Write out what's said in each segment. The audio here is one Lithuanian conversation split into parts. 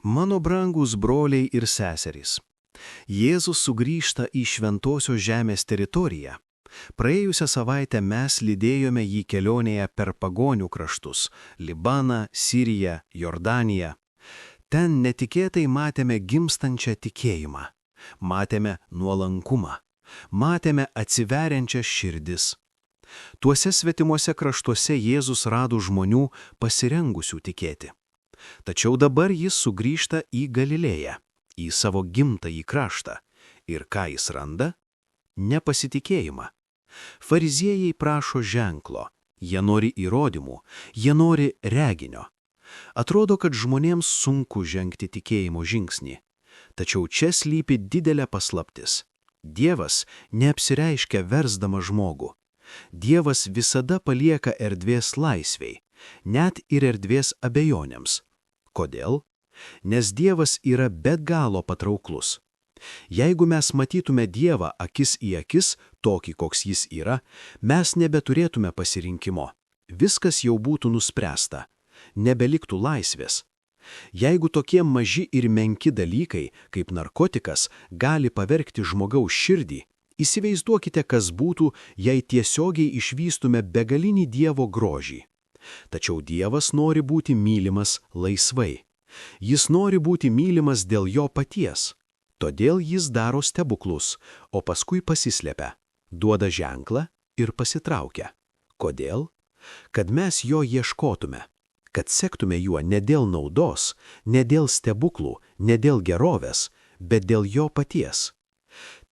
Mano brangūs broliai ir seserys, Jėzus sugrįžta į šventosios žemės teritoriją. Praėjusią savaitę mes lydėjome jį kelionėje per pagonių kraštus – Libaną, Siriją, Jordaniją. Ten netikėtai matėme gimstančią tikėjimą, matėme nuolankumą, matėme atsiveriančias širdis. Tuose svetimuose kraštuose Jėzus rado žmonių pasirengusių tikėti. Tačiau dabar jis sugrįžta į Galilėją, į savo gimtąjį kraštą. Ir ką jis randa? Nepasitikėjimą. Fariziejai prašo ženklo, jie nori įrodymų, jie nori reginio. Atrodo, kad žmonėms sunku žengti tikėjimo žingsnį. Tačiau čia slypi didelė paslaptis. Dievas neapsireiškia versdamas žmogų. Dievas visada palieka erdvės laisvei, net ir erdvės abejonėms. Kodėl? Nes Dievas yra be galo patrauklus. Jeigu mes matytume Dievą akis į akis, tokį, koks jis yra, mes nebeturėtume pasirinkimo. Viskas jau būtų nuspręsta. Nebeliktų laisvės. Jeigu tokie maži ir menki dalykai, kaip narkotikas, gali pavergti žmogaus širdį, įsivaizduokite, kas būtų, jei tiesiogiai išvystume begalinį Dievo grožį. Tačiau Dievas nori būti mylimas laisvai. Jis nori būti mylimas dėl jo paties. Todėl jis daro stebuklus, o paskui pasislepia, duoda ženklą ir pasitraukia. Kodėl? Kad mes jo ieškotume, kad sektume juo ne dėl naudos, ne dėl stebuklų, ne dėl gerovės, bet dėl jo paties.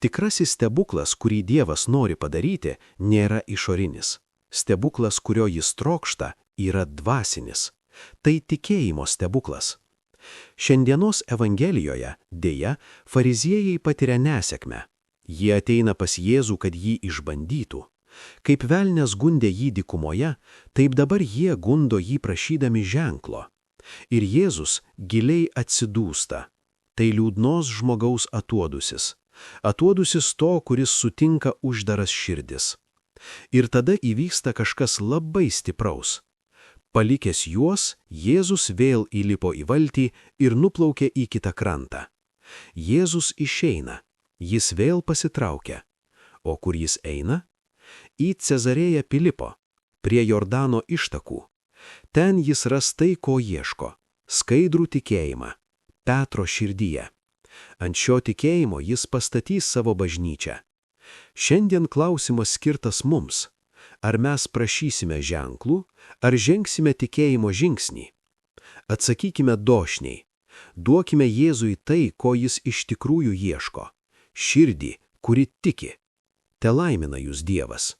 Tikrasis stebuklas, kurį Dievas nori padaryti, nėra išorinis. Stebuklas, kurio jis trokšta, yra dvasinis. Tai tikėjimo stebuklas. Šiandienos Evangelijoje, deja, fariziejai patiria nesėkmę. Jie ateina pas Jėzų, kad jį išbandytų. Kaip velnias gundė jį dykumoje, taip dabar jie gundo jį prašydami ženklo. Ir Jėzus giliai atsidūsta. Tai liūdnos žmogaus atuodusis. Atuodusis to, kuris sutinka uždaras širdis. Ir tada įvyksta kažkas labai stipraus. Palikęs juos, Jėzus vėl įlipo į valtį ir nuplaukė į kitą krantą. Jėzus išeina, jis vėl pasitraukia. O kur jis eina? Į Cezarėją Pilipo, prie Jordano ištakų. Ten jis ras tai, ko ieško – skaidrų tikėjimą, Petro širdyje. Ant šio tikėjimo jis pastatys savo bažnyčią. Šiandien klausimas skirtas mums. Ar mes prašysime ženklų, ar žengsime tikėjimo žingsnį? Atsakykime došniai. Duokime Jėzui tai, ko jis iš tikrųjų ieško. Širdį, kuri tiki. Te laimina jūs Dievas.